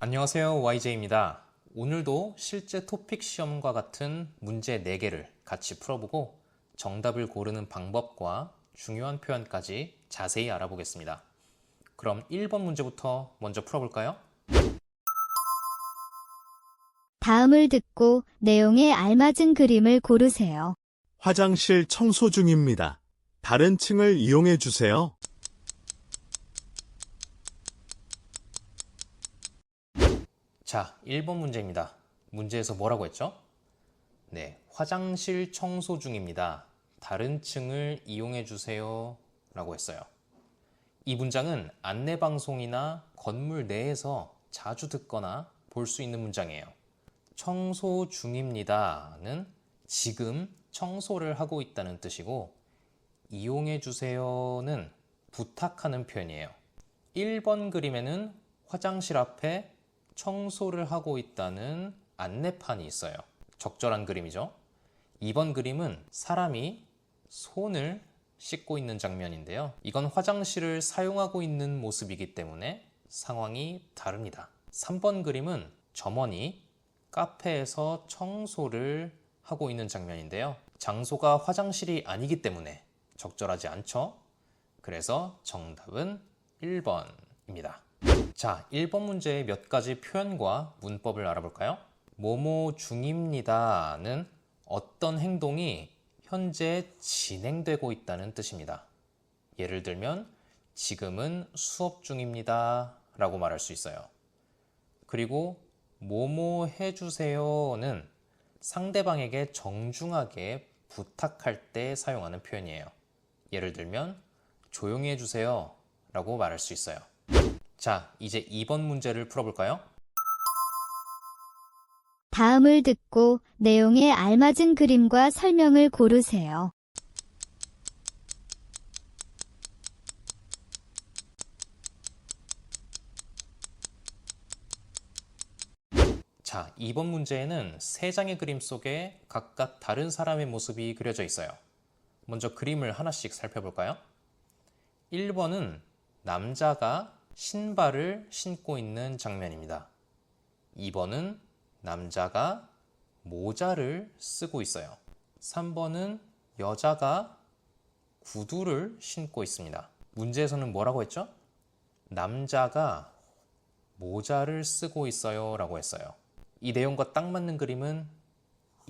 안녕하세요. YJ입니다. 오늘도 실제 토픽 시험과 같은 문제 4개를 같이 풀어보고 정답을 고르는 방법과 중요한 표현까지 자세히 알아보겠습니다. 그럼 1번 문제부터 먼저 풀어볼까요? 다음을 듣고 내용에 알맞은 그림을 고르세요. 화장실 청소 중입니다. 다른 층을 이용해 주세요. 자, 1번 문제입니다. 문제에서 뭐라고 했죠? 네, 화장실 청소 중입니다. 다른 층을 이용해 주세요. 라고 했어요. 이 문장은 안내방송이나 건물 내에서 자주 듣거나 볼 수 있는 문장이에요. 청소 중입니다는 지금 청소를 하고 있다는 뜻이고 이용해 주세요는 부탁하는 표현이에요. 1번 그림에는 화장실 앞에 청소를 하고 있다는 안내판이 있어요. 적절한 그림이죠. 2번 그림은 사람이 손을 씻고 있는 장면인데요. 이건 화장실을 사용하고 있는 모습이기 때문에 상황이 다릅니다. 3번 그림은 점원이 카페에서 청소를 하고 있는 장면인데요. 장소가 화장실이 아니기 때문에 적절하지 않죠. 그래서 정답은 1번입니다. 자, 1번 문제의 몇 가지 표현과 문법을 알아볼까요? 뭐뭐 중입니다는 어떤 행동이 현재 진행되고 있다는 뜻입니다. 예를 들면 지금은 수업 중입니다 라고 말할 수 있어요. 그리고 뭐뭐 해주세요는 상대방에게 정중하게 부탁할 때 사용하는 표현이에요. 예를 들면 조용히 해주세요 라고 말할 수 있어요. 자, 이제 2번 문제를 풀어볼까요? 다음을 듣고 내용에 알맞은 그림과 설명을 고르세요. 자, 2번 문제에는 3장의 그림 속에 각각 다른 사람의 모습이 그려져 있어요. 먼저 그림을 하나씩 살펴볼까요? 1번은 남자가 신발을 신고 있는 장면입니다. 2번은 남자가 모자를 쓰고 있어요. 3번은 여자가 구두를 신고 있습니다. 문제에서는 뭐라고 했죠? 남자가 모자를 쓰고 있어요 라고 했어요. 이 내용과 딱 맞는 그림은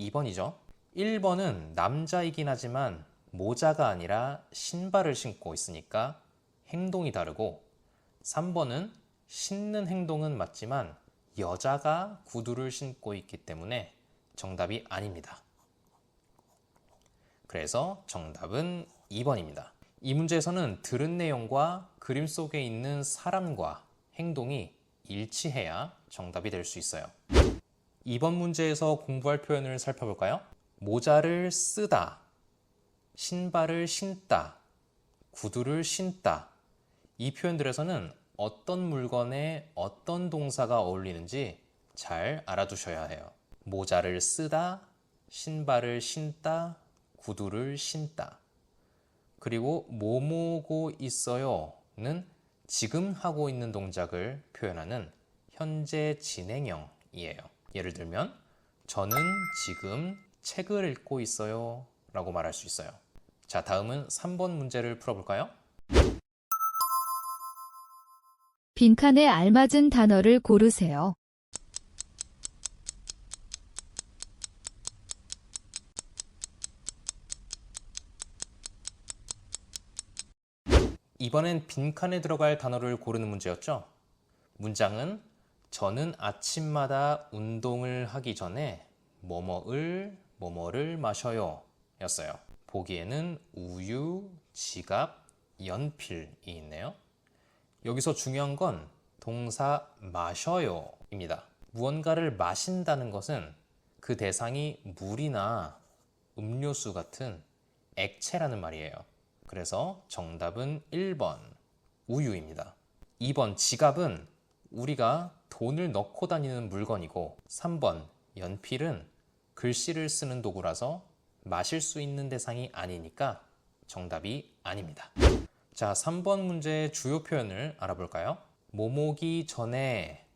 2번이죠. 1번은 남자이긴 하지만 모자가 아니라 신발을 신고 있으니까 행동이 다르고 3번은 신는 행동은 맞지만 여자가 구두를 신고 있기 때문에 정답이 아닙니다. 그래서 정답은 2번입니다. 이 문제에서는 들은 내용과 그림 속에 있는 사람과 행동이 일치해야 정답이 될 수 있어요. 2번 문제에서 공부할 표현을 살펴볼까요? 모자를 쓰다, 신발을 신다, 구두를 신다. 이 표현들에서는 어떤 물건에 어떤 동사가 어울리는지 잘 알아두셔야 해요. 모자를 쓰다, 신발을 신다, 구두를 신다. 그리고 뭐뭐고 있어요는 지금 하고 있는 동작을 표현하는 현재 진행형이에요. 예를 들면 저는 지금 책을 읽고 있어요 라고 말할 수 있어요. 자, 다음은 3번 문제를 풀어볼까요? 빈칸에 알맞은 단어를 고르세요. 이번엔 빈칸에 들어갈 단어를 고르는 문제였죠. 문장은 저는 아침마다 운동을 하기 전에 뭐뭐를 마셔요 였어요. 보기에는 우유, 지갑, 연필이 있네요. 여기서 중요한 건 동사 마셔요 입니다. 무언가를 마신다는 것은 그 대상이 물이나 음료수 같은 액체라는 말이에요. 그래서 정답은 1번 우유입니다. 2번 지갑은 우리가 돈을 넣고 다니는 물건이고 3번 연필은 글씨를 쓰는 도구라서 마실 수 있는 대상이 아니니까 정답이 아닙니다. 자, 3번 문제의 주요 표현을 알아볼까요? 뭐뭐기 전에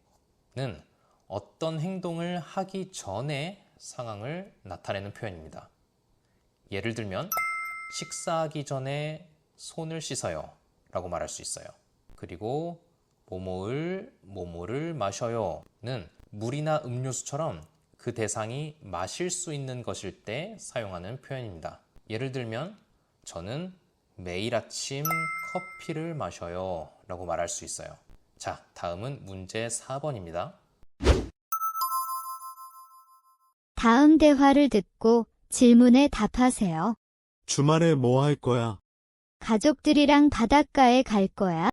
어떤 행동을 하기 전에 상황을 나타내는 표현입니다. 예를 들면 식사하기 전에 손을 씻어요 라고 말할 수 있어요. 그리고 뭐뭐를 마셔요는 물이나 음료수처럼 그 대상이 마실 수 있는 것일 때 사용하는 표현입니다. 예를 들면 저는 매일 아침 커피를 마셔요 라고 말할 수 있어요. 자, 다음은 문제 4번입니다. 다음 대화를 듣고 질문에 답하세요. 주말에 뭐 할 거야? 가족들이랑 바닷가에 갈 거야?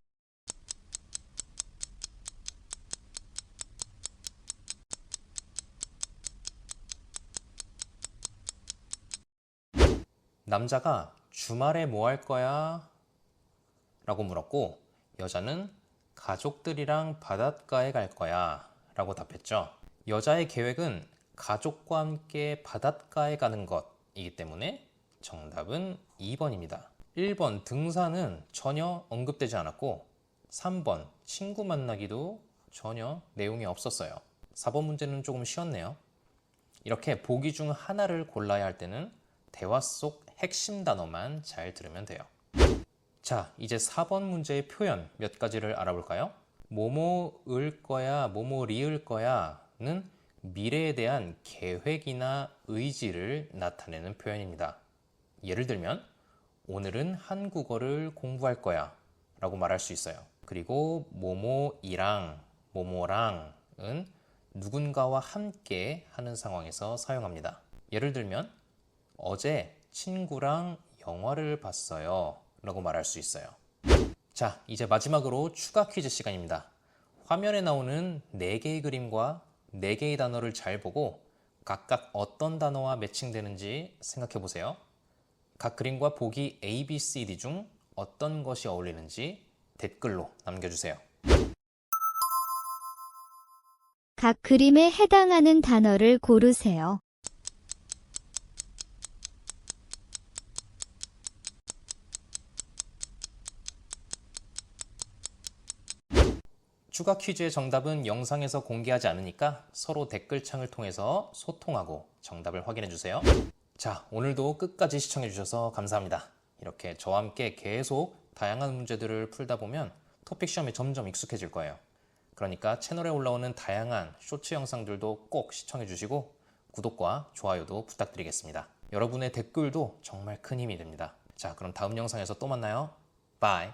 남자가 주말에 뭐 할 거야? 라고 물었고 여자는 가족들이랑 바닷가에 갈 거야 라고 답했죠. 여자의 계획은 가족과 함께 바닷가에 가는 것이기 때문에 정답은 2번입니다. 1번 등산은 전혀 언급되지 않았고 3번 친구 만나기도 전혀 내용이 없었어요. 4번 문제는 조금 쉬웠네요. 이렇게 보기 중 하나를 골라야 할 때는 대화 속 핵심 단어만 잘 들으면 돼요. 자, 이제 4번 문제의 표현 몇 가지를 알아볼까요? 뭐뭐을 거야, 뭐뭐리을 거야는 미래에 대한 계획이나 의지를 나타내는 표현입니다. 예를 들면 오늘은 한국어를 공부할 거야 라고 말할 수 있어요. 그리고 뭐뭐이랑 뭐뭐랑은 누군가와 함께 하는 상황에서 사용합니다. 예를 들면 어제 친구랑 영화를 봤어요 라고 말할 수 있어요. 자, 이제 마지막으로 추가 퀴즈 시간입니다. 화면에 나오는 4개의 그림과 4개의 단어를 잘 보고 각각 어떤 단어와 매칭되는지 생각해 보세요. 각 그림과 보기 A, B, C, D 중 어떤 것이 어울리는지 댓글로 남겨주세요. 각 그림에 해당하는 단어를 고르세요. 추가 퀴즈의 정답은 영상에서 공개하지 않으니까 서로 댓글창을 통해서 소통하고 정답을 확인해 주세요. 자, 오늘도 끝까지 시청해 주셔서 감사합니다. 이렇게 저와 함께 계속 다양한 문제들을 풀다 보면 토픽 시험에 점점 익숙해질 거예요. 그러니까 채널에 올라오는 다양한 쇼츠 영상들도 꼭 시청해 주시고 구독과 좋아요도 부탁드리겠습니다. 여러분의 댓글도 정말 큰 힘이 됩니다. 자, 그럼 다음 영상에서 또 만나요. 바이.